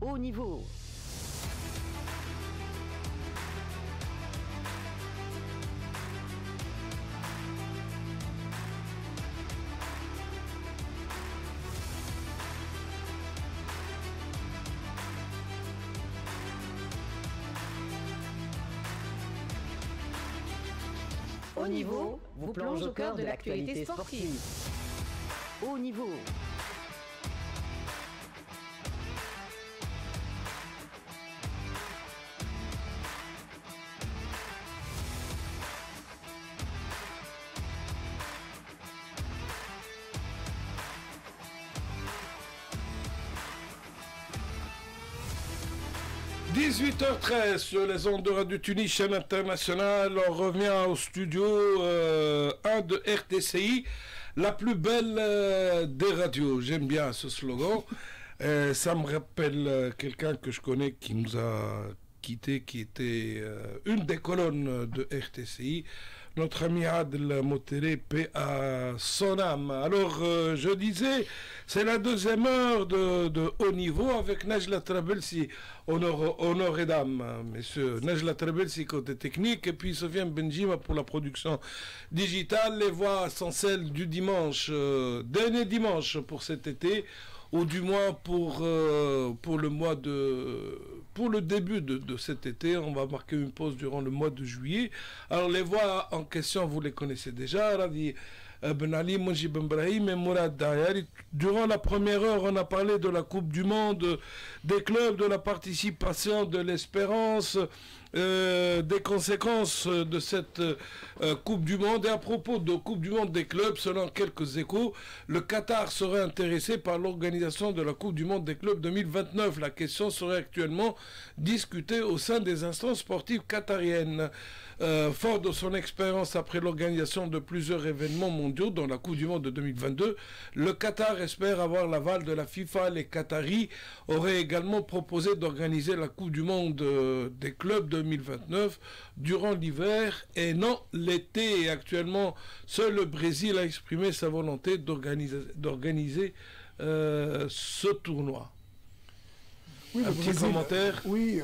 Haut niveau. Haut niveau vous plonge au cœur de l'actualité sportive. Haut niveau. « 18h13 sur les ondes de Radio Tunis, chaîne internationale. On revient au studio 1 de RTCI, la plus belle des radios. J'aime bien ce slogan. Ça me rappelle quelqu'un que je connais qui nous a quitté, qui était une des colonnes de RTCI, notre ami Adel Motere, paix à son âme. Alors, je disais, c'est la deuxième heure de haut niveau avec Nejla Trabelsi, honneur et dame, messieurs. Nejla Trabelsi côté technique, et puis Sofiane Benjima pour la production digitale. Les voix sont celles du dimanche, dernier dimanche pour cet été, ou du moins pour le mois pour le début de cet été. On va marquer une pause durant le mois de juillet. Alors les voix en question, vous les connaissez déjà. Radi Ben Ali, Mojib Ibrahim et Mourad Dayari. Durant la première heure, on a parlé de la Coupe du Monde, des clubs, de la participation, de l'espérance, des conséquences de cette Coupe du Monde. Et à propos de Coupe du Monde des clubs, selon quelques échos, le Qatar serait intéressé par l'organisation de la Coupe du Monde des clubs 2029. La question serait actuellement discutée au sein des instances sportives qatariennes. Fort de son expérience après l'organisation de plusieurs événements mondiaux dans la Coupe du Monde de 2022, le Qatar espère avoir l'aval de la FIFA. Les Qataris auraient également proposé d'organiser la Coupe du Monde des clubs 2029 durant l'hiver et non l'été. Et actuellement, seul le Brésil a exprimé sa volonté d'organiser ce tournoi. Oui, un petit commentaire. Oui,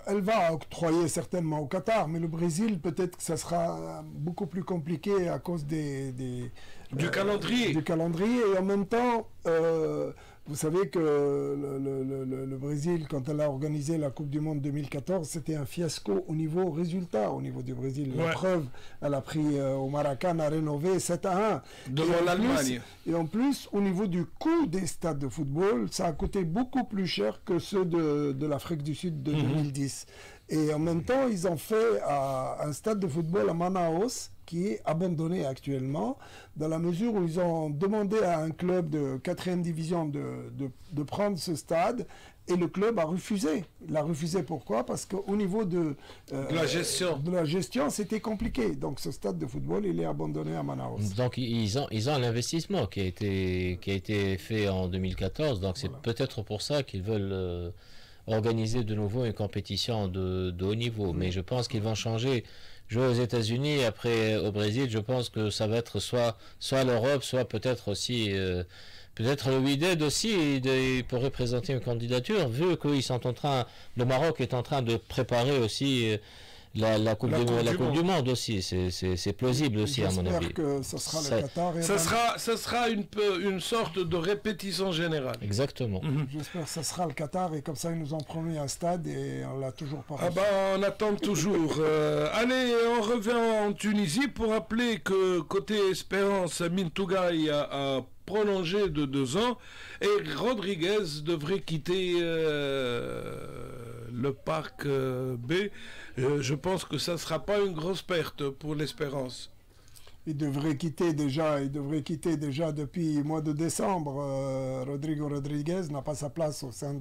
elle va octroyer certainement au Qatar, mais le Brésil, peut-être que ça sera beaucoup plus compliqué à cause du calendrier. Du calendrier, et en même temps, vous savez que le Brésil, quand elle a organisé la Coupe du Monde 2014, c'était un fiasco au niveau résultat, au niveau du Brésil. La preuve, elle a pris au Maracanã, a rénové 7-1. Devant l'Allemagne. Et en plus, au niveau du coût des stades de football, ça a coûté beaucoup plus cher que ceux de l'Afrique du Sud de 2010. Et en même temps, ils ont fait un stade de football à Manaus, qui est abandonné actuellement, dans la mesure où ils ont demandé à un club de 4e division de prendre ce stade, et le club a refusé. Il a refusé pourquoi? Parce qu'au niveau de la gestion, c'était compliqué. Donc ce stade de football, il est abandonné à Manaus. Donc ils ont l'investissement qui a été fait en 2014, donc c'est peut-être pour ça qu'ils veulent organiser de nouveau une compétition de haut niveau. Mais je pense qu'ils vont changer. Jouer aux États-Unis, après au Brésil, je pense que ça va être soit l'Europe, soit peut-être aussi peut-être le Wydad aussi pourrait présenter une candidature, vu qu'ils sont en train, le Maroc est en train de préparer aussi la Coupe du Monde aussi. C'est plausible aussi, à mon avis. J'espère que ça sera le Qatar. Ça sera une sorte de répétition générale. Exactement. J'espère que ça sera le Qatar, et comme ça ils nous ont promis un stade et on l'a toujours pas reçu. Ah bah on attend toujours. Allez, on revient en Tunisie pour rappeler que côté Espérance, Mintougaï a prolongé de 2 ans et Rodriguez devrait quitter le parc B. Je pense que ça ne sera pas une grosse perte pour l'Espérance. Il devrait quitter déjà depuis le mois de décembre. Rodrigo Rodriguez n'a pas sa place au sein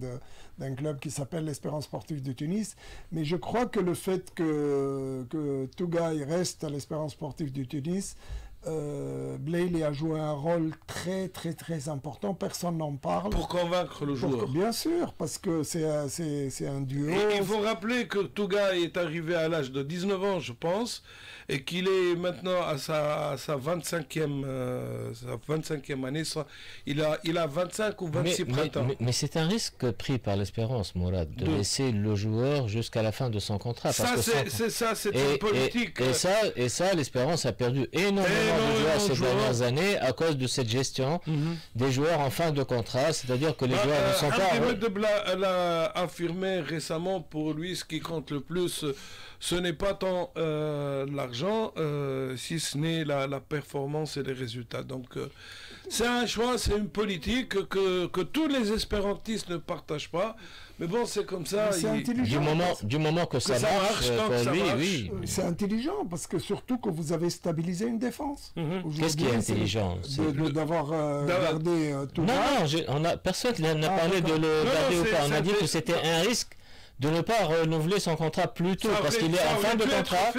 d'un club qui s'appelle l'Espérance sportive de Tunis. Mais je crois que le fait que Tougaï reste à l'Espérance sportive de Tunis Blayley a joué un rôle très très très important, personne n'en parle. Pour convaincre le joueur. Bien sûr, parce que c'est un duo. Et il faut rappeler que Touga est arrivé à l'âge de 19 ans, je pense, et qu'il est maintenant à sa 25e année. Il a 25 ou 26 printemps. Mais c'est un risque pris par l'Espérance, Mourad, de laisser le joueur jusqu'à la fin de son contrat. C'est une politique. Et ça, l'Espérance a perdu énormément de joueurs ces dernières années à cause de cette gestion des joueurs en fin de contrat, c'est-à-dire que les joueurs ne sont pas... l'a affirmé récemment, pour lui, ce qui compte le plus, ce n'est pas tant l'argent, si ce n'est la performance et les résultats. Donc, c'est un choix, c'est une politique que tous les espérantistes ne partagent pas. Mais bon, c'est comme ça. Du moment que ça marche, pour lui, oui. C'est intelligent, parce que surtout que vous avez stabilisé une défense. Qu'est-ce qui est intelligent? D'avoir gardé tout. Non, personne n'a parlé de le garder ou pas. On a dit que c'était un risque de ne pas renouveler son contrat plus tôt, parce qu'il est en fin de contrat.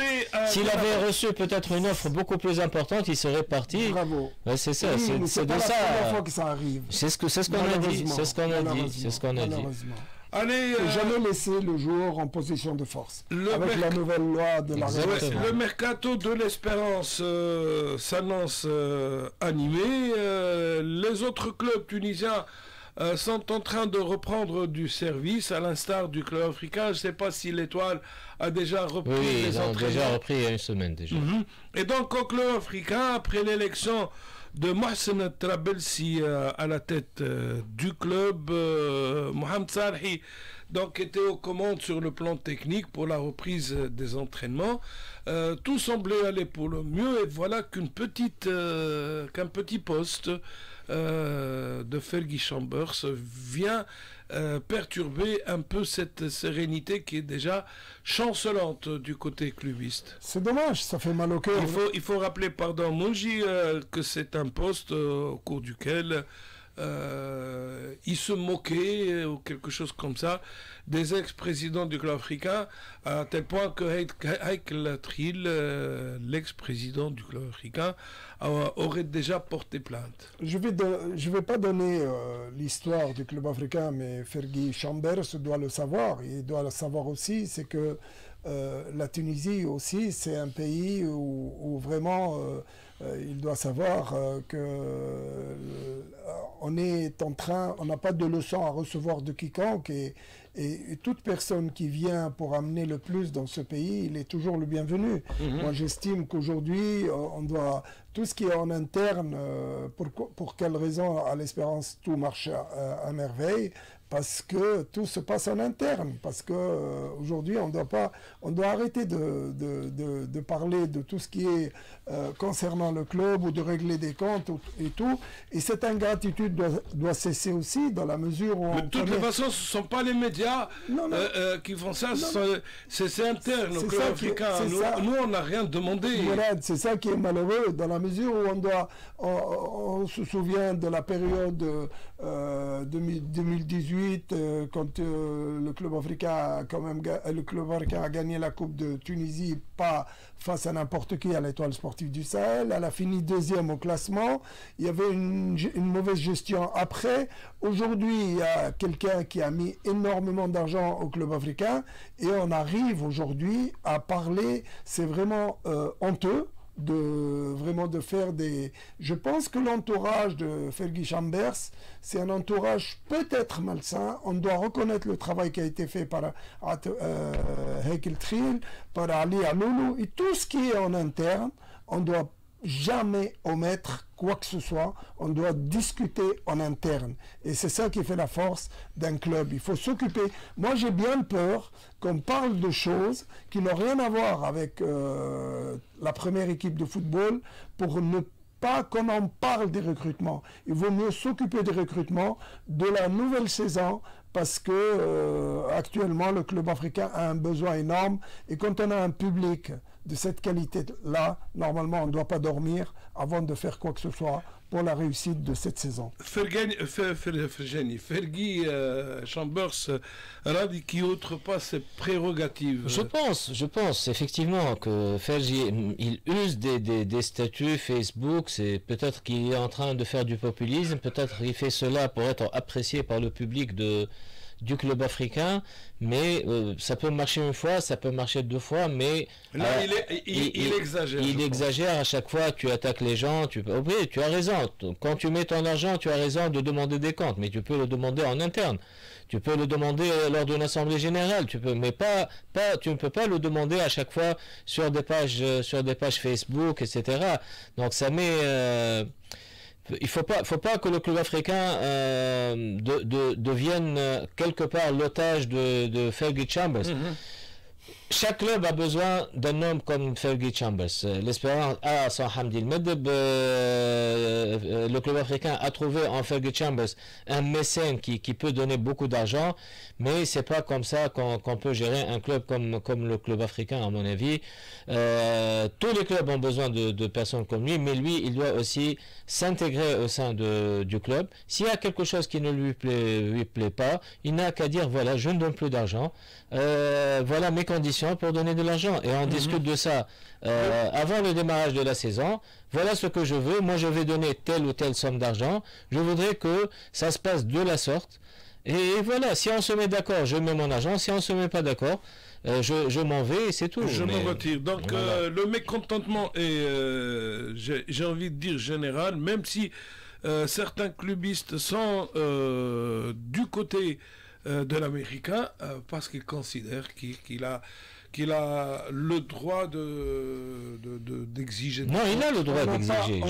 S'il avait reçu peut-être une offre beaucoup plus importante, il serait parti. Bravo. C'est ça, c'est de ça. C'est la première fois que ça arrive. C'est ce qu'on a dit. C'est ce qu'on a dit. Allez, jamais laisser le joueur en position de force. Avec la nouvelle loi de la Révolution. Le mercato de l'Espérance s'annonce animé. Les autres clubs tunisiens sont en train de reprendre du service, à l'instar du club africain. Je ne sais pas si l'Étoile a déjà repris les entraînements. Oui, déjà repris il y a une semaine déjà. Et donc au club africain, après l'élection de Mohsen Trabelsi à la tête du club, Mohamed Salhi donc était aux commandes sur le plan technique pour la reprise des entraînements. Tout semblait aller pour le mieux, et voilà qu'un petit poste de Fergie Chambers vient perturber un peu cette sérénité qui est déjà chancelante du côté clubiste. C'est dommage, ça fait mal au cœur. Il faut rappeler, pardon, Mounji, que c'est un poste au cours duquel il se moquait, ou quelque chose comme ça, des ex-présidents du club africain, à tel point que Heikel Trill, l'ex-président du club africain, aurait déjà porté plainte. Je vais pas donner l'histoire du club africain, mais Fergie Chambers doit le savoir. Il doit le savoir aussi, c'est que la Tunisie aussi, c'est un pays où vraiment il doit savoir que on n'a pas de leçon à recevoir de quiconque, et toute personne qui vient pour amener le plus dans ce pays, il est toujours le bienvenu. Moi, j'estime qu'aujourd'hui, on doit, tout ce qui est en interne, pour quelle raison, à l'Espérance, tout marche à merveille, parce que tout se passe en interne, parce que aujourd'hui on doit arrêter de parler de tout ce qui est concernant le club, ou de régler des comptes et tout, et cette ingratitude doit cesser aussi, dans la mesure où... Mais de toute façon, ce ne sont pas les médias qui font ça, c'est interne au club africain. Nous, on n'a rien demandé. C'est ça qui est malheureux, dans la mesure où on se souvient de la période 2018, quand le club africain a gagné la Coupe de Tunisie, pas face à n'importe qui, à l'Étoile sportive du Sahel. Elle a fini deuxième au classement. Il y avait une mauvaise gestion après. Aujourd'hui, il y a quelqu'un qui a mis énormément d'argent au club africain, et on arrive aujourd'hui à parler, c'est vraiment honteux, de faire des... Je pense que l'entourage de Fergie Chambers, c'est un entourage peut-être malsain. On doit reconnaître le travail qui a été fait par Heikel Trill, par Ali Aloulou, et tout ce qui est en interne, on doit jamais omettre quoi que ce soit, on doit discuter en interne, et c'est ça qui fait la force d'un club. Il faut s'occuper. Moi, j'ai bien peur qu'on parle de choses qui n'ont rien à voir avec la première équipe de football, pour ne pas qu'on en parle des recrutements. Il vaut mieux s'occuper des recrutements de la nouvelle saison, parce que actuellement le club africain a un besoin énorme, et quand on a un public de cette qualité-là, normalement on ne doit pas dormir avant de faire quoi que ce soit pour la réussite de cette saison. Fergie Chambers qui outrepasse ses prérogatives. Je pense effectivement que Fergie, il use des statuts Facebook, c'est peut-être qu'il est en train de faire du populisme, peut-être qu'il fait cela pour être apprécié par le public du club africain, mais ça peut marcher une fois, ça peut marcher deux fois, mais là il exagère. Il exagère à chaque fois, tu attaques les gens, oui, tu as raison, quand tu mets ton argent, tu as raison de demander des comptes, mais tu peux le demander en interne, tu peux le demander lors d'une assemblée générale, mais tu ne peux pas le demander à chaque fois sur des pages Facebook, etc. Donc ça met... il faut pas que le club africain devienne quelque part l'otage de Fergie Chambers. Chaque club a besoin d'un homme comme Fergie Chambers. L'Espérance a son Hamdi Medeb. Le club africain a trouvé en Fergie Chambers un mécène qui peut donner beaucoup d'argent, mais c'est pas comme ça qu'on peut gérer un club comme le club africain, à mon avis. Tous les clubs ont besoin de personnes comme lui, mais lui, il doit aussi s'intégrer au sein du club. S'il y a quelque chose qui ne lui plaît pas, il n'a qu'à dire voilà, je ne donne plus d'argent, voilà mes conditions pour donner de l'argent, et on discute de ça avant le démarrage de la saison. Voilà ce que je veux, moi je vais donner telle ou telle somme d'argent, je voudrais que ça se passe de la sorte, et voilà, si on se met d'accord, je mets mon argent, si on se met pas d'accord, je m'en vais et c'est tout. Je m'en retire. Donc voilà. Le mécontentement est, j'ai envie de dire, général, même si certains clubistes sont du côté de l'Américain, parce qu'ils considèrent qu'il a le droit d'exiger. Non, il a le droit d'exiger.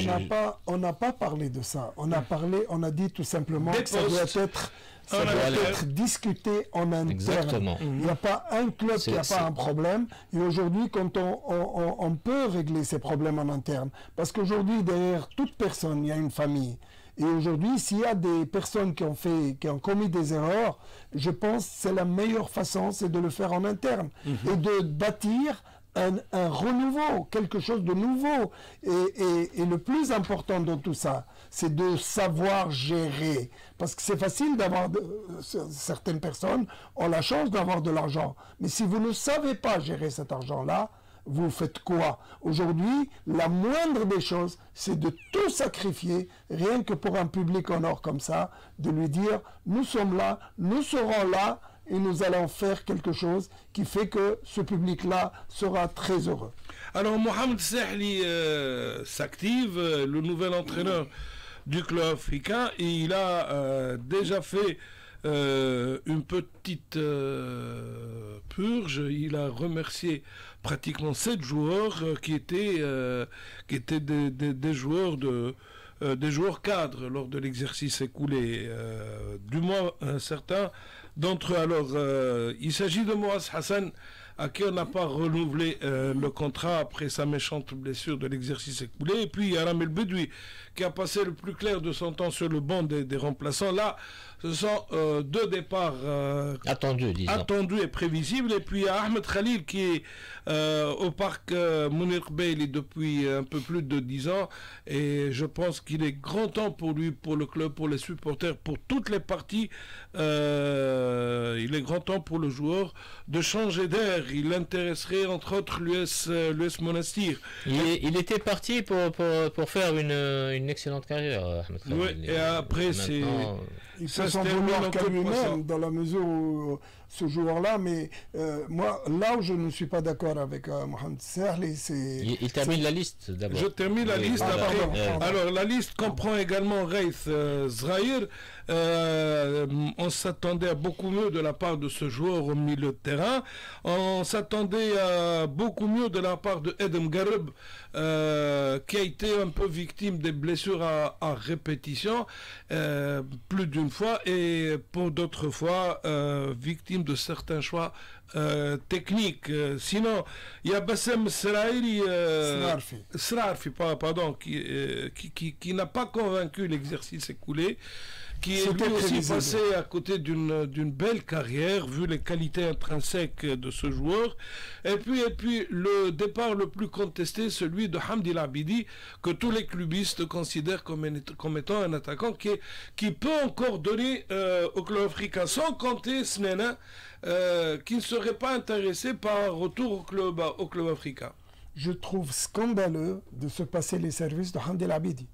On n'a pas parlé de ça. On a dit tout simplement que ça doit être discuté en interne. Exactement. Il n'y a pas un club qui n'a pas un problème. Et aujourd'hui, quand on peut régler ces problèmes en interne, parce qu'aujourd'hui, derrière toute personne, il y a une famille. Et aujourd'hui, s'il y a des personnes qui ont commis des erreurs, je pense que c'est la meilleure façon, c'est de le faire en interne et de bâtir un renouveau, quelque chose de nouveau. Et le plus important dans tout ça, c'est de savoir gérer. Parce que c'est facile d'avoir, certaines personnes ont la chance d'avoir de l'argent. Mais si vous ne savez pas gérer cet argent-là, vous faites quoi? Aujourd'hui, la moindre des choses, c'est de tout sacrifier, rien que pour un public en or comme ça, de lui dire, nous sommes là, nous serons là, et nous allons faire quelque chose qui fait que ce public-là sera très heureux. Alors, Mohamed Sahli s'active, le nouvel entraîneur du club africain, et il a déjà fait une petite purge. Il a remercié pratiquement 7 joueurs qui étaient des joueurs des joueurs cadres lors de l'exercice écoulé, du moins un certain d'entre eux. Alors il s'agit de Moaz Hassan, à qui on n'a pas renouvelé le contrat après sa méchante blessure de l'exercice écoulé, et puis Aram El Bedoui, qui a passé le plus clair de son temps sur le banc des remplaçants. Là, ce sont 2 départs attendus et prévisibles. Et puis Ahmed Khalil, qui est au parc Mounir Beyli depuis un peu plus de 10 ans, et je pense qu'il est grand temps pour lui, pour le club, pour les supporters, pour toutes les parties. Il est grand temps pour le joueur de changer d'air. Il intéresserait entre autres l'US Monastir. Il était parti pour faire une excellente carrière, Ahmed Khalil. Oui, et après il peut s'en vouloir qu'à lui-même dans la mesure où ce joueur-là, mais moi, là où je ne suis pas d'accord avec Mohamed Sahli, c'est... Il termine la liste d'abord. Je termine la liste après. Alors, la liste comprend également Reith Zraïr. On s'attendait à beaucoup mieux de la part de ce joueur au milieu de terrain. On s'attendait à beaucoup mieux de la part de Edem Gareb, qui a été un peu victime des blessures à répétition, plus d'une fois, et pour d'autres fois, victime de certains choix techniques. Sinon, il y a Bassem Srarfi, pardon, qui n'a pas convaincu l'exercice écoulé, qui est lui aussi passé à côté d'une belle carrière, vu les qualités intrinsèques de ce joueur. Et puis le départ le plus contesté, celui de Hamdi Labidi, que tous les clubistes considèrent comme étant un attaquant qui peut encore donner au club africain, sans compter Snena, qui ne serait pas intéressé par un retour au club africain. Je trouve scandaleux de se passer les services de Hamdi Labidi.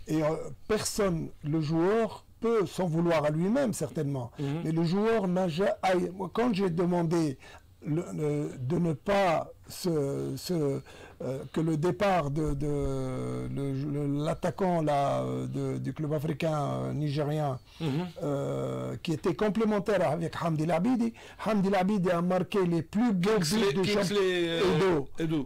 Et personne, le joueur, peut s'en vouloir à lui-même, certainement. Mais le joueur n'a jamais... Quand j'ai demandé de ne pas que le départ de l'attaquant du club africain nigérien, qui était complémentaire avec Hamdi Labidi a marqué les plus beaux buts de championnat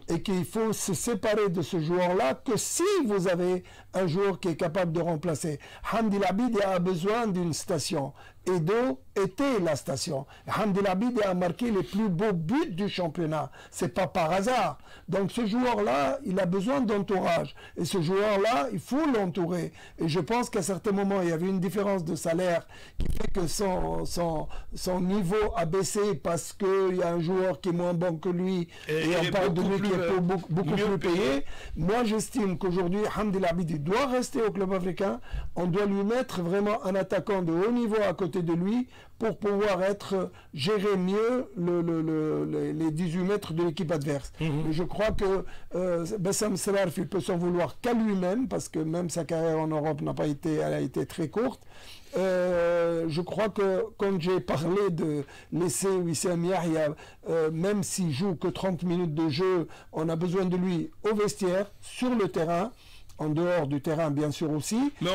et qu'il faut se séparer de ce joueur-là que si vous avez un joueur qui est capable de remplacer. Hamdi Labidi a besoin d'une station. Edo était la station. Hamdi Labidi a marqué les plus beaux buts du championnat. C'est pas par hasard. Donc ce joueur-là, il a besoin d'entourage. Et ce joueur-là, il faut l'entourer. Et je pense qu'à certains moments, il y avait une différence de salaire qui fait que son niveau a baissé parce qu'il y a un joueur qui est moins bon que lui et on parle de lui qui est beaucoup plus payé. Moi, j'estime qu'aujourd'hui, Hamdi Labidi doit rester au club africain. On doit lui mettre vraiment un attaquant de haut niveau à côté de lui pour pouvoir gérer mieux les 18 mètres de l'équipe adverse. Et je crois que Bassam Srarf, il peut s'en vouloir qu'à lui-même, parce que même sa carrière en Europe elle a été très courte. Je crois que quand j'ai parlé de laisser Wissam Yahya, même s'il joue que 30 minutes de jeu, on a besoin de lui au vestiaire, sur le terrain, en dehors du terrain bien sûr aussi. Mais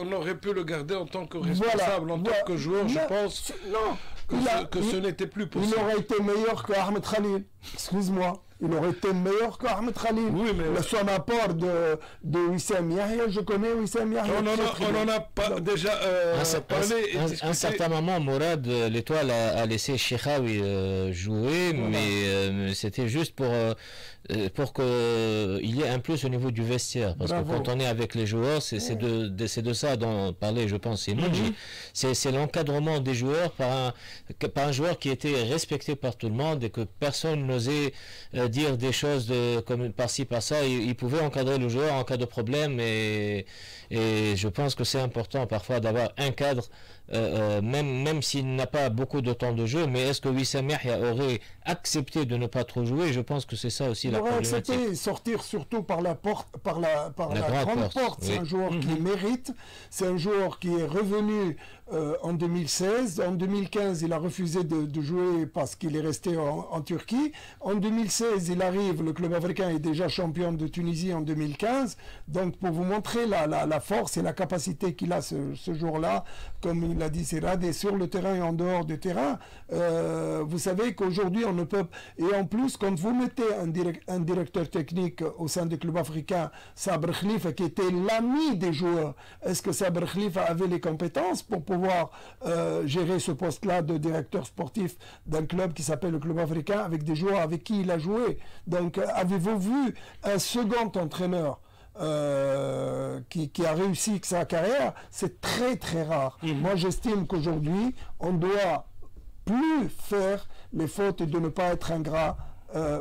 on aurait pu le garder en tant que responsable, en tant que joueur, je pense que ce n'était plus possible. Il aurait été meilleur que Ahmed Khalil, excuse-moi. Il aurait été meilleur qu'Ahmed Khalil. Oui, mais son apport de Wissam Yahya, je connais Wissam Yahya. On en a pas déjà parlé. Un certain moment, Mourad, l'étoile a laissé Cheikhaoui jouer, mais c'était juste pour qu'il y ait un plus au niveau du vestiaire. Parce que quand on est avec les joueurs, c'est de ça dont parlait, je pense, Moudji. C'est l'encadrement des joueurs par un joueur qui était respecté par tout le monde et que personne n'osait dire des choses comme par-ci, par-ça. Il pouvait encadrer le joueur en cas de problème et je pense que c'est important parfois d'avoir un cadre, même s'il n'a pas beaucoup de temps de jeu. Mais est-ce que Wissam Yahya aurait accepté de ne pas trop jouer? Je pense que c'est ça aussi la problématique. Il aurait accepté sortir surtout par la grande porte. C'est un joueur qui mérite. C'est un joueur qui est revenu en 2016. En 2015, il a refusé de jouer parce qu'il est resté en Turquie. En 2016, il arrive, le club africain est déjà champion de Tunisie en 2015. Donc pour vous montrer la force et la capacité qu'il a ce jour-là, comme il l'a dit Sirad, et sur le terrain et en dehors du terrain, vous savez qu'aujourd'hui on ne peut... Et en plus, quand vous mettez un directeur technique au sein du club africain, Sabr Khalifa, qui était l'ami des joueurs, est-ce que Sabr Khalifa avait les compétences pour pouvoir gérer ce poste-là de directeur sportif d'un club qui s'appelle le club africain, avec des joueurs avec qui il a joué? Donc avez-vous vu un second entraîneur qui a réussi sa carrière? C'est très très rare. Moi j'estime qu'aujourd'hui on doit plus faire les fautes et de ne pas être ingrat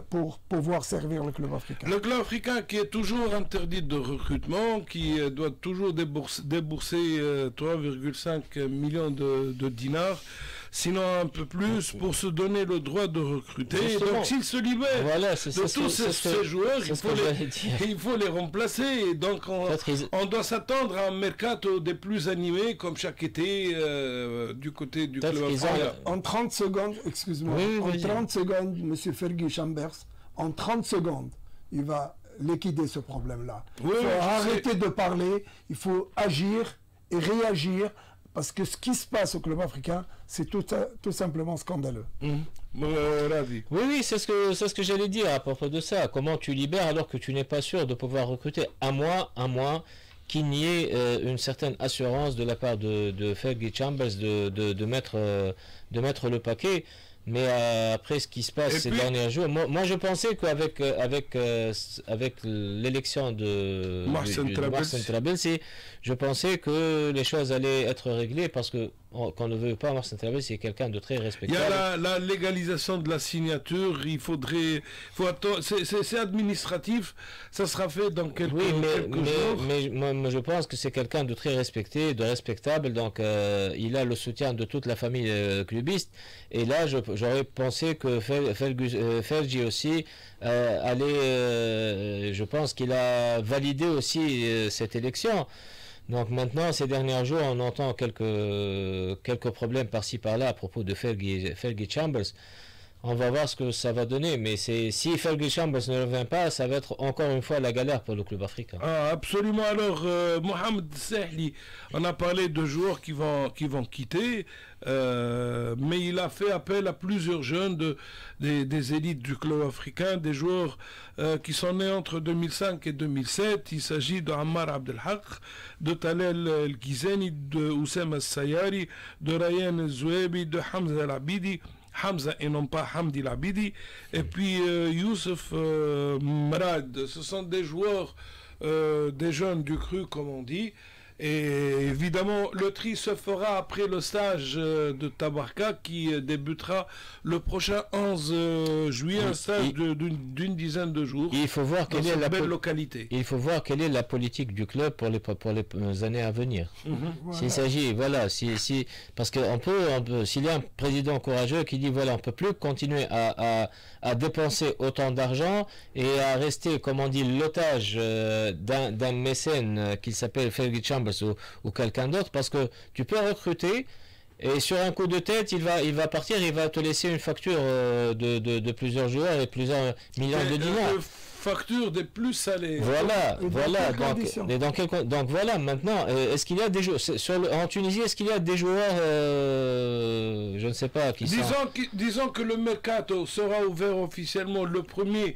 pour pouvoir servir le club africain. Le club africain qui est toujours interdit de recrutement, qui doit toujours débourser 3,5 millions de dinars, sinon un peu plus, pour se donner le droit de recruter. Et donc s'il se libère de tous ces joueurs, il faut les remplacer. Et donc on doit s'attendre à un mercato des plus animés, comme chaque été, du côté du club africain. En 30 secondes, excuse-moi, en 30 secondes, M. Fergie Chambers, en 30 secondes, il va liquider ce problème-là. Il faut arrêter de parler, il faut agir et réagir. Parce que ce qui se passe au club africain, c'est tout simplement scandaleux. Oui, c'est ce que j'allais dire à propos de ça. Comment tu libères alors que tu n'es pas sûr de pouvoir recruter à moins qu'il n'y ait une certaine assurance de la part de Fergie Chambers de mettre le paquet. Mais après ce qui se passe ces derniers jours, moi je pensais qu'avec avec l'élection de Marcin Trabelsi, je pensais que les choses allaient être réglées parce que qu'on ne veut pas, Marcin Trabelsi c'est quelqu'un de très respectable. Il y a la légalisation de la signature, c'est administratif, ça sera fait dans quelques jours. Mais moi je pense que c'est quelqu'un de très respecté, de respectable, donc il a le soutien de toute la famille clubiste. Et là, j'aurais pensé que Fergie aussi allait. Je pense qu'il a validé aussi cette élection. Donc maintenant, ces derniers jours, on entend quelques problèmes par-ci par-là à propos de Fergie Chambers. On va voir ce que ça va donner, mais si Fergie Chambers ne revient pas, ça va être encore une fois la galère pour le club africain. Ah, absolument. Alors, Mohamed Sahli, on a parlé de joueurs qui vont quitter, mais il a fait appel à plusieurs jeunes des élites du club africain, des joueurs qui sont nés entre 2005 et 2007. Il s'agit de Ammar Abdelhaq, de Talel El-Gizani, de Oussem El-Sayari, de Ryan El-Zouebi, de Hamza El-Abidi, Hamza et non pas Hamdi Labidi, et puis Youssef Mrad. Ce sont des joueurs, des jeunes du cru comme on dit, et évidemment le tri se fera après le stage de Tabarka qui débutera le prochain 11 juillet, un stage d'une dizaine de jours. Il faut voir quelle est la belle localité. Il faut voir quelle est la politique du club pour les années à venir. S'il s'agit, parce que s'il y a un président courageux qui dit voilà, on peut plus continuer à dépenser autant d'argent et à rester, comme on dit, l'otage d'un mécène qui s'appelle Fergie Chambers ou quelqu'un d'autre, parce que tu peux recruter et sur un coup de tête il va partir, il va te laisser une facture de plusieurs joueurs et plusieurs millions de dinars. Facture des plus salées. Voilà. Donc voilà, maintenant, est-ce qu'il y a des joueurs en Tunisie, est-ce qu'il y a des joueurs, je ne sais pas, disons que le mercato sera ouvert officiellement le 1er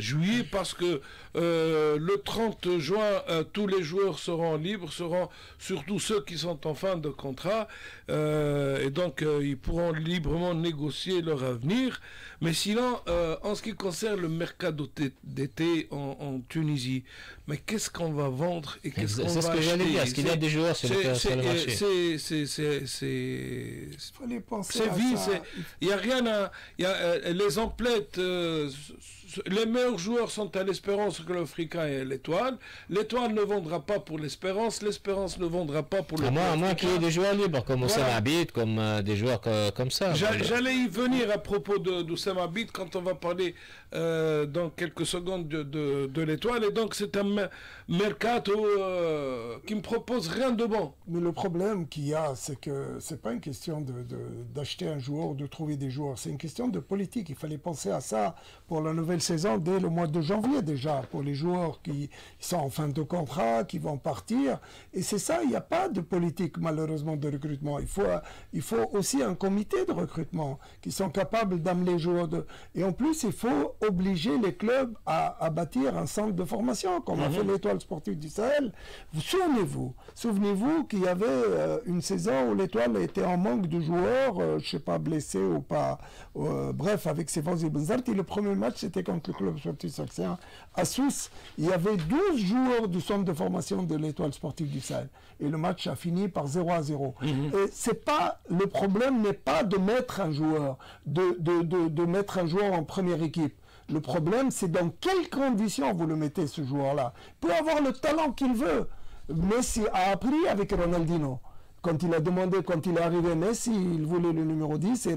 juillet, parce que le 30 juin tous les joueurs seront libres, seront surtout ceux qui sont en fin de contrat, et donc ils pourront librement négocier leur avenir. Mais sinon, en ce qui concerne le mercato d'été en Tunisie, mais qu'est-ce qu'on va vendre et qu'est-ce qu'on va acheter? C'est ce que j'allais dire. Est-ce qu'il y a des joueurs sur le marché? C'est vide. Il n'y a rien à... les emplettes... les meilleurs joueurs sont à l'Espérance, le Club africain et l'Étoile. L'Étoile ne vendra pas pour l'Espérance ne vendra pas pour le Club africain. À moins qu'il y ait des joueurs libres, comme Oussem Abid, comme des joueurs comme ça. J'allais y venir à propos d'Oussem Abid quand on va parler dans quelques secondes de l'Étoile. Et donc c'est un mercato qui me propose rien de bon. Mais le problème qu'il y a, c'est que c'est pas une question d'acheter un joueur ou de trouver des joueurs. C'est une question de politique. Il fallait penser à ça pour la nouvelle saison dès le mois de janvier déjà, pour les joueurs qui sont en fin de contrat, qui vont partir. Et c'est ça, il n'y a pas de politique malheureusement de recrutement. Il faut aussi un comité de recrutement qui sont capables d'amener les joueurs. Et en plus, il faut obliger les clubs à bâtir un centre de formation, comme a fait l'Étoile sportive du Sahel. Souvenez-vous qu'il y avait une saison où l'Étoile était en manque de joueurs, je ne sais pas, blessés ou pas. Bref, avec ses Fawzi Benzarti, le premier match c'était contre le club sportif saxien à Sousse. Il y avait 12 joueurs du centre de formation de l'Étoile sportive du Sahel. Et le match a fini par 0-0. Et c'est pas, le problème n'est pas de mettre un joueur, de mettre un joueur en première équipe. Le problème, c'est dans quelles conditions vous le mettez, ce joueur-là. Il peut avoir le talent qu'il veut. Messi a appris avec Ronaldinho. Quand il a demandé, quand il est arrivé Messi, il voulait le numéro 10, c'est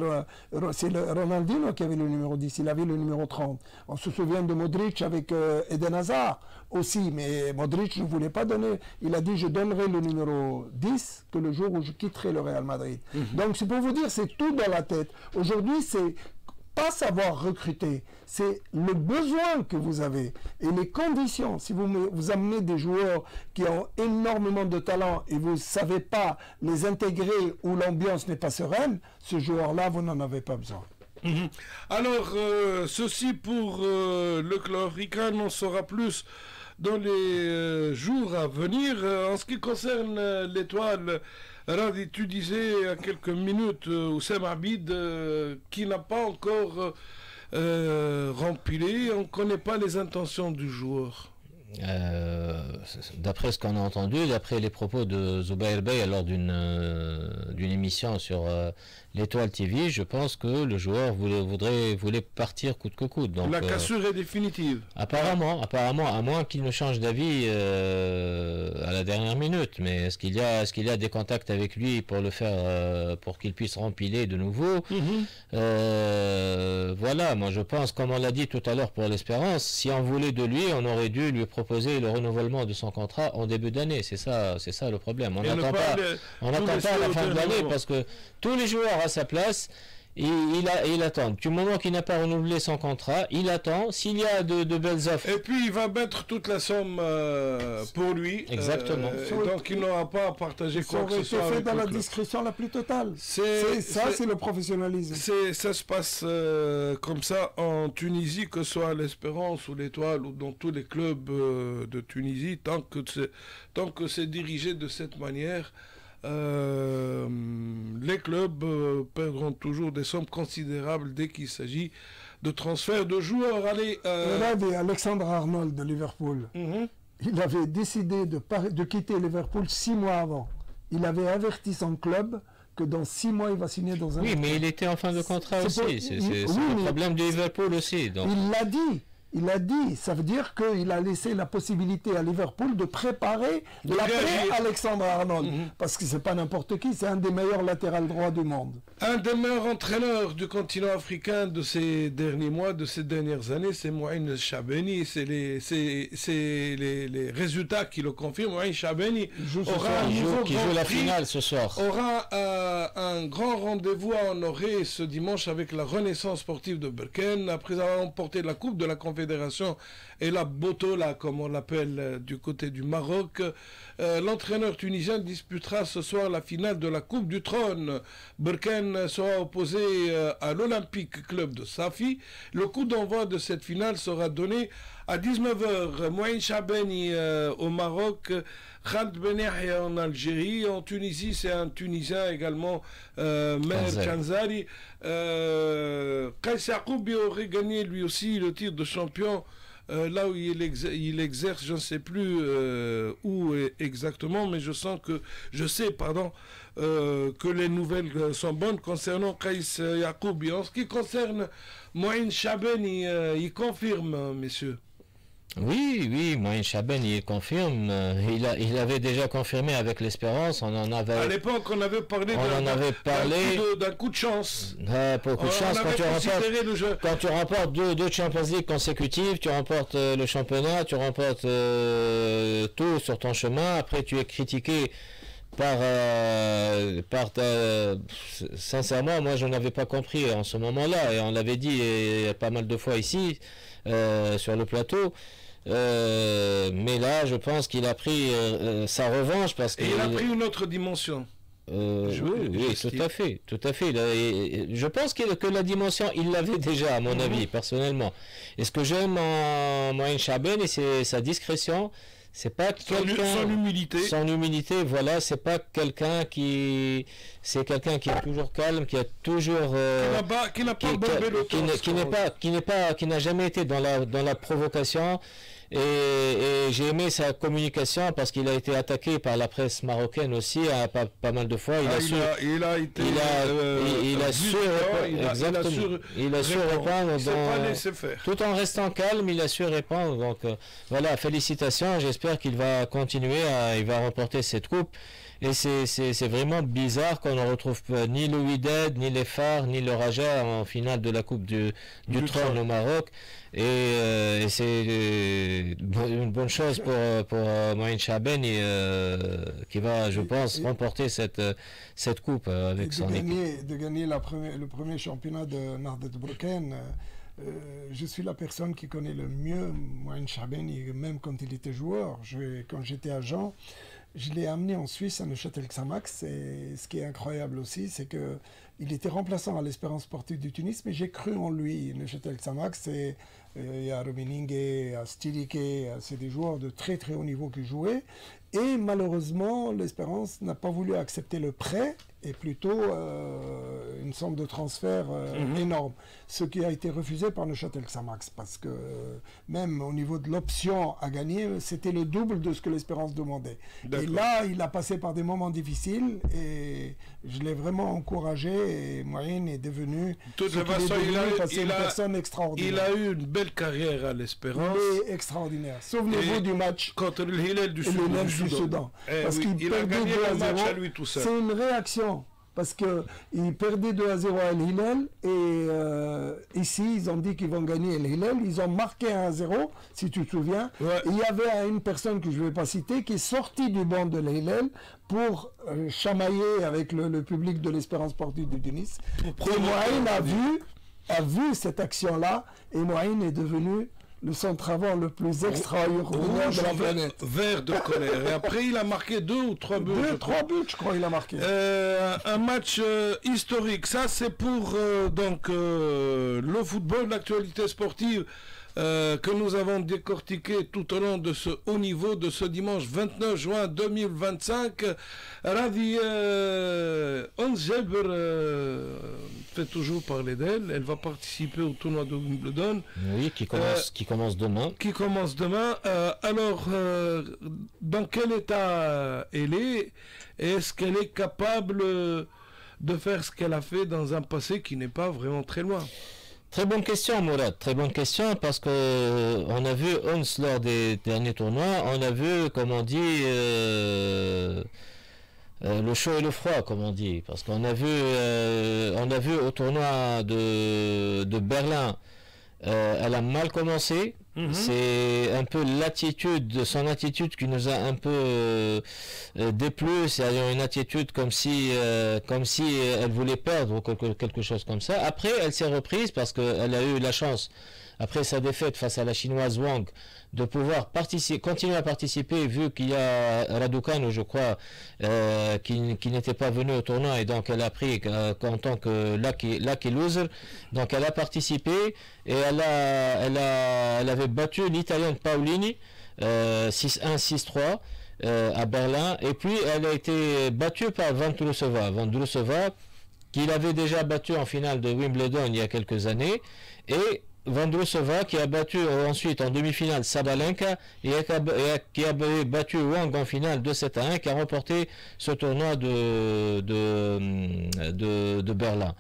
Ronaldinho qui avait le numéro 10, il avait le numéro 30. On se souvient de Modric avec Eden Hazard aussi, mais Modric ne voulait pas donner, il a dit je donnerai le numéro 10 que le jour où je quitterai le Real Madrid. Donc c'est pour vous dire, c'est tout dans la tête. Aujourd'hui, c'est pas savoir recruter, c'est le besoin que vous avez et les conditions. Si vous amenez des joueurs qui ont énormément de talent et vous ne savez pas les intégrer ou l'ambiance n'est pas sereine, ce joueur-là, vous n'en avez pas besoin. Alors, ceci pour le club africain, on en saura plus dans les jours à venir. En ce qui concerne l'Étoile, Radi, tu disais il y a quelques minutes, Oussem Abid, qui n'a pas encore rempli, on ne connaît pas les intentions du joueur. D'après ce qu'on a entendu, d'après les propos de Zubair Bey lors d'une émission sur l'Étoile TV, je pense que le joueur voulait partir coûte que coûte. Donc, la cassure est définitive. Apparemment, à moins qu'il ne change d'avis à la dernière minute. Mais est-ce qu'il y a des contacts avec lui pour le faire, pour qu'il puisse rempiler de nouveau? Voilà, moi je pense, comme on l'a dit tout à l'heure pour l'Espérance, si on voulait de lui, on aurait dû lui proposer le renouvellement de son contrat en début d'année. C'est ça le problème. On n'attend pas à la fin de l'année parce que tous les joueurs à sa place, il attend. Du moment qu'il n'a pas renouvelé son contrat, il attend. S'il y a de belles offres. Et puis il va mettre toute la somme pour lui. Exactement. Donc il n'aura pas à partager quoi que ce soit. Ça aurait été fait dans la discrétion la plus totale. C'est le professionnalisme. Ça se passe comme ça en Tunisie, que ce soit à l'Espérance ou l'Étoile ou dans tous les clubs de Tunisie, tant que c'est dirigé de cette manière. Les clubs perdront toujours des sommes considérables dès qu'il s'agit de transfert de joueurs. Allez, Alexandre Arnold de Liverpool, il avait décidé de quitter Liverpool 6 mois avant. Il avait averti son club que dans 6 mois il va signer dans un Oui, mais il était en fin de contrat aussi. C'est le problème de Liverpool aussi. Donc. Il l'a dit. Il a dit, ça veut dire qu'il a laissé la possibilité à Liverpool de préparer l'après Alexandre Arnold. Parce que c'est pas n'importe qui, c'est un des meilleurs latérales droits du monde. Un des meilleurs entraîneurs du continent africain de ces derniers mois, de ces dernières années, c'est Mouaïn Chabeni. C'est les résultats qui le confirment. Mouaïn Chabeni qui joue la finale ce soir. Aura un grand rendez-vous à honorer ce dimanche avec la Renaissance sportive de Berkane, après avoir remporté la Coupe de la Confédération et la Botola, comme on l'appelle du côté du Maroc. L'entraîneur tunisien disputera ce soir la finale de la Coupe du Trône. Berkane sera opposé à l'Olympique Club de Safi. Le coup d'envoi de cette finale sera donné à 19h. Mouaïn Chabeni au Maroc, Khaled Ben Yahya en Algérie. En Tunisie, c'est un Tunisien également, Mer Kanzari. Kaïs Yacoubi aurait gagné lui aussi le titre de champion là où il exerce, je ne sais plus où exactement, mais je sais que les nouvelles sont bonnes concernant Kaïs Yacoubi. En ce qui concerne Mouaïn Chabeni, il confirme, messieurs. Oui, Mouaïn Chabeni, il confirme. Il avait déjà confirmé avec l'Espérance. À l'époque, on avait parlé d'un coup de chance. Beaucoup de chance. Quand tu remportes deux Champions League consécutives, tu remportes le championnat, tu remportes tout sur ton chemin. Après, tu es critiqué sincèrement, moi je n'avais pas compris en ce moment-là, et on l'avait dit pas mal de fois ici sur le plateau. Mais là, je pense qu'il a pris sa revanche parce qu'il a pris une autre dimension. Oui, tout à fait. Je pense que la dimension, il l'avait déjà, à mon avis, personnellement. Et ce que j'aime en Mouaïn Chabeni, c'est sa discrétion. C'est pas son humilité, voilà, c'est pas quelqu'un qui est toujours calme, qui a toujours qui n'a jamais été dans la provocation. Et j'ai aimé sa communication parce qu'il a été attaqué par la presse marocaine aussi pas mal de fois. Il a su répondre tout en restant calme. Il a su répondre. Donc voilà, félicitations. J'espère qu'il va continuer, il va remporter cette coupe. Et c'est vraiment bizarre qu'on ne retrouve pas ni le Wydad, ni les Phares, ni le Raja en finale de la Coupe du Trône au Maroc. Et c'est une bonne chose pour Mouaïn Chabeni qui va, je pense, remporter cette coupe avec son équipe. De gagner le premier championnat de Nardet Berkane. Je suis la personne qui connaît le mieux Mouaïn Chabeni, même quand il était joueur. Quand j'étais agent, je l'ai amené en Suisse à Neuchâtel-Xamax, et ce qui est incroyable aussi, c'est qu'il était remplaçant à l'Espérance sportive du Tunis, mais j'ai cru en lui. Neuchâtel-Xamax, il y a Robiningue, il y a Stilike, c'est des joueurs de très très haut niveau qui jouaient, Et malheureusement, l'Espérance n'a pas voulu accepter le prêt et plutôt une somme de transfert énorme. Ce qui a été refusé par Neuchâtel Xamax parce que même au niveau de l'option à gagner, c'était le double de ce que l'Espérance demandait. Et là, il a passé par des moments difficiles et je l'ai vraiment encouragé et Moïne est devenu, une personne extraordinaire. Il a eu une belle carrière à l'Espérance. Il est extraordinaire. Souvenez-vous du match contre le Hilal du Soudan. Parce qu'il a gagné le match à lui tout seul. C'est une réaction. Parce qu'ils perdaient 2-0 à El Hilal et ici ils ont dit qu'ils vont gagner El Hilal. Ils ont marqué 1-0, si tu te souviens. Ouais. Il y avait une personne que je ne vais pas citer qui est sortie du banc de El Hilal pour chamailler avec le public de l'Espérance sportive de Tunis. Et Moïne a vu cette action-là et Moïne est devenu le centre-avant le plus extraordinaire de la planète. Vert de colère. Et après, il a marqué 2 ou 3 buts. 3 buts, je crois, il a marqué. Un match historique. Ça, c'est pour le football, l'actualité sportive que nous avons décortiqué tout au long de ce haut niveau de ce dimanche 29 juin 2025. Ravi Ons Jaber fait toujours parler d'elle. Elle va participer au tournoi de Wimbledon. Oui, qui commence demain. Qui commence demain. Alors, dans quel état elle est? Est-ce qu'elle est capable de faire ce qu'elle a fait dans un passé qui n'est pas vraiment très loin? Très bonne question, Mourad. Très bonne question parce que on a vu Ons lors des derniers tournois. On a vu, comme on dit, le chaud et le froid, comme on dit. Parce qu'on a vu au tournoi de Berlin, elle a mal commencé. C'est un peu son attitude qui nous a un peu déplu, c'est-à-dire une attitude comme si elle voulait perdre ou quelque chose comme ça. Après, elle s'est reprise parce qu'elle a eu la chance, après sa défaite face à la chinoise Wang, de pouvoir continuer à participer, vu qu'il y a Raducanu, je crois, qui n'était pas venu au tournoi, et donc elle a pris en tant que lucky loser. Donc elle a participé et elle avait battu l'Italienne Paolini 6-1, 6-3 à Berlin, et puis elle a été battue par Vondrousova, qu'il avait déjà battu en finale de Wimbledon il y a quelques années, et Vondrousova qui a battu ensuite en demi-finale Sabalenka et qui a battu Wang en finale 2-7-1, qui a remporté ce tournoi de Berlin.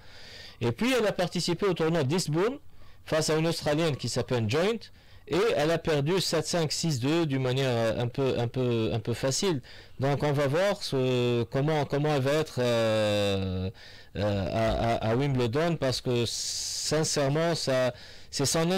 Et puis elle a participé au tournoi d'Eastbourne face à une Australienne qui s'appelle Joint, et elle a perdu 7-5, 6-2 d'une manière un peu facile. Donc on va voir comment elle va être à Wimbledon, parce que sincèrement c'est son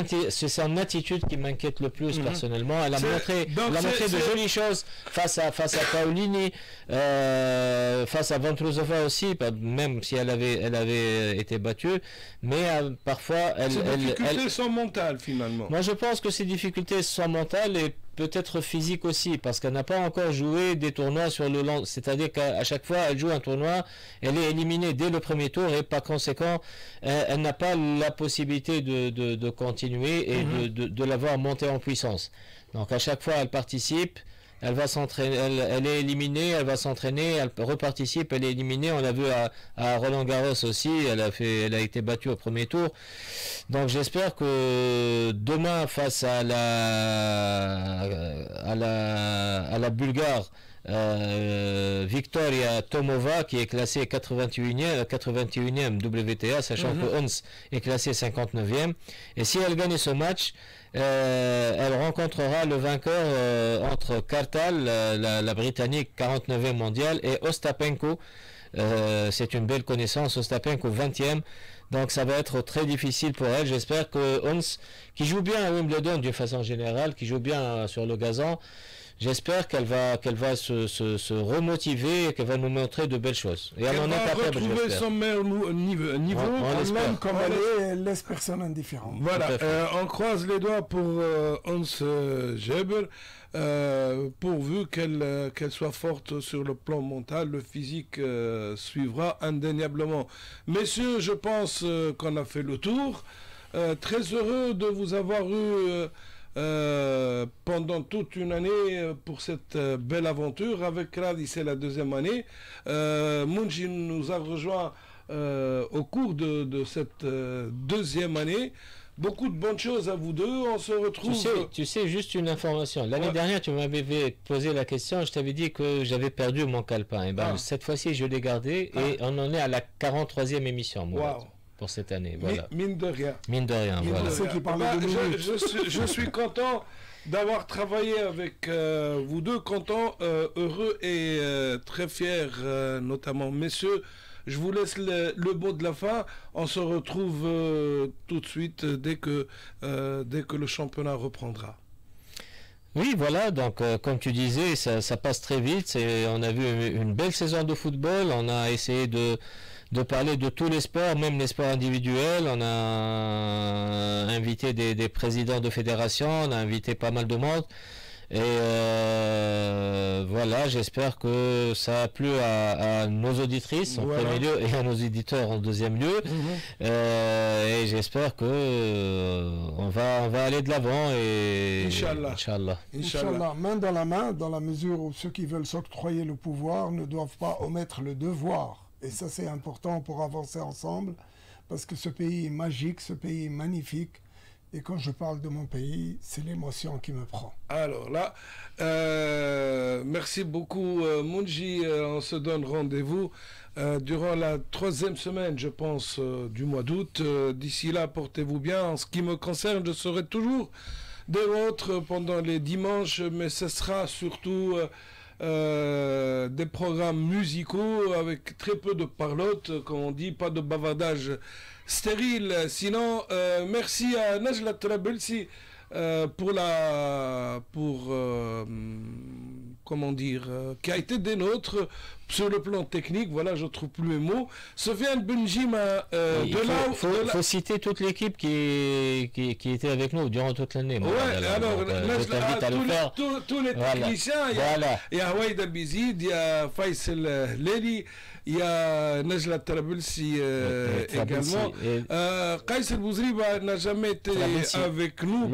attitude qui m'inquiète le plus personnellement. Elle a montré de jolies choses face à Paolini, face à Vondrousova aussi, même si elle avait été battue, mais parfois ces difficultés sont mentales finalement. Moi je pense que ces difficultés sont mentales et peut-être physiques aussi, parce qu'elle n'a pas encore joué des tournois sur le long, c'est-à-dire qu'à chaque fois elle joue un tournoi, elle est éliminée dès le premier tour, et par conséquent elle n'a pas la possibilité de continuer et de l'avoir montée en puissance. Donc à chaque fois elle participe, elle va s'entraîner, elle est éliminée, elle va s'entraîner, elle reparticipe, elle est éliminée. On l'a vu à Roland Garros aussi, elle a été battue au premier tour. Donc j'espère que demain, face à la Bulgare Victoria Tomova, qui est classée 81e WTA, sachant que Ons est classé 59e, et si elle gagne ce match, elle rencontrera le vainqueur entre Kartal, la Britannique 49e mondiale, et Ostapenko. C'est une belle connaissance, Ostapenko 20e. Donc ça va être très difficile pour elle. J'espère que Ons, qui joue bien à Wimbledon d'une façon générale, qui joue bien sur le gazon, j'espère qu'elle va se remotiver et qu'elle va nous montrer de belles choses. Et elle en est capable, retrouver son meilleur niveau. Même comme elle laisse personne indifférent. Voilà, on croise les doigts pour Ons Jaber, pourvu qu'elle soit forte sur le plan mental. Le physique suivra indéniablement. Messieurs, je pense qu'on a fait le tour. Très heureux de vous avoir eu pendant toute une année pour cette belle aventure. Avec Radi, c'est la deuxième année. Mounji nous a rejoint au cours de cette deuxième année. Beaucoup de bonnes choses à vous deux. On se retrouve. Tu sais, juste une information. L'année dernière, tu m'avais posé la question. Je t'avais dit que j'avais perdu mon calepin. Et ben, cette fois-ci, je l'ai gardé et on en est à la 43e émission. Mourad, pour cette année. Voilà. Mine de rien. Mine de rien. Voilà. Je suis content d'avoir travaillé avec vous deux, content, heureux et très fier, notamment messieurs. Je vous laisse le mot de la fin. On se retrouve tout de suite dès que le championnat reprendra. Oui, voilà, donc comme tu disais, ça passe très vite. On a vu une belle saison de football. On a essayé de parler de tous les sports, même les sports individuels. On a invité des présidents de fédérations, on a invité pas mal de monde. Et voilà, j'espère que ça a plu à nos auditrices en premier lieu et à nos éditeurs en deuxième lieu. Et j'espère que on va aller de l'avant et Inch'Allah. Main dans la mesure où ceux qui veulent s'octroyer le pouvoir ne doivent pas omettre le devoir. Et ça, c'est important pour avancer ensemble, parce que ce pays est magique, ce pays est magnifique. Et quand je parle de mon pays, c'est l'émotion qui me prend. Alors là, merci beaucoup Mounji. On se donne rendez-vous durant la 3e semaine, je pense, du mois d'août. D'ici là, portez-vous bien. En ce qui me concerne, je serai toujours des vôtres pendant les dimanches, mais ce sera surtout des programmes musicaux avec très peu de parlotte, comme on dit, pas de bavardage stérile. Sinon, merci à Najla Trabelsi comment dire, qui a été des nôtres sur le plan technique. Voilà, je trouve plus mes mots. Sofiane Benjima il faut citer toute l'équipe qui était avec nous durant toute l'année. Alors, tous les techniciens, il y a Hawaïd Abizid, il y a Faisal Leli, il y a Najla Trabelsi également. Kais El Bouzriba n'a jamais été avec nous.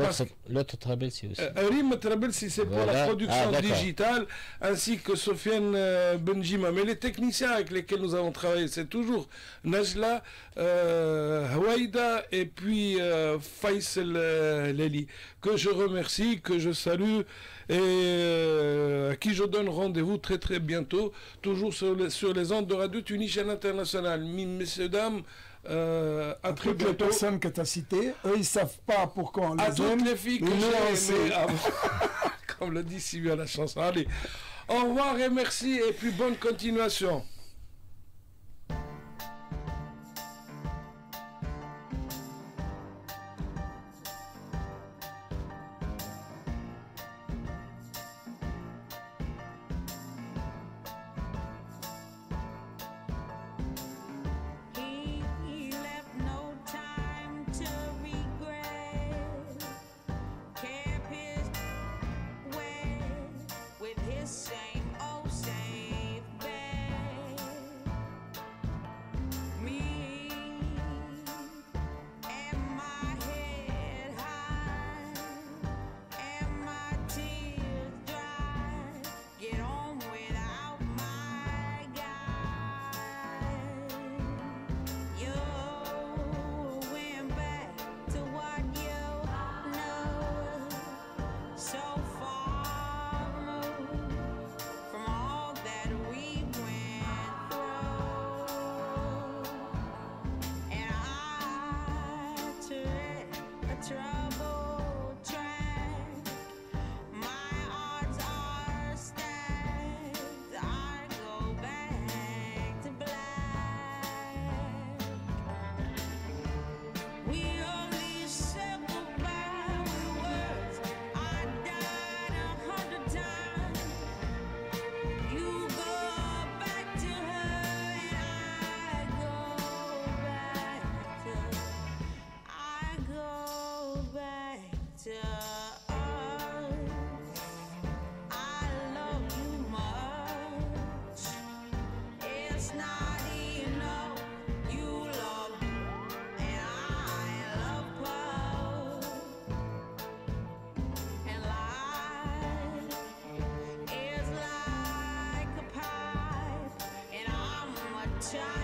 L'autre Trabelsi aussi. Rim Trabelsi, c'est pour la production digitale, ainsi que Sofiane Benjima. Mais les techniciens avec lesquels nous avons travaillé, c'est toujours Najla, Hawaïda et puis Faisal Leli, que je remercie, que je salue et à qui je donne rendez-vous très très bientôt, toujours sur les ondes de Radio Tunis International. Messieurs, dames, à très bientôt. Les personnes que tu as citées, eux, ils ne savent pas pourquoi on les aime. À toutes les filles que j'ai aimées avant. Comme le dit si bien la chanson. Allez, au revoir et merci et puis bonne continuation. Same old same bed. shine.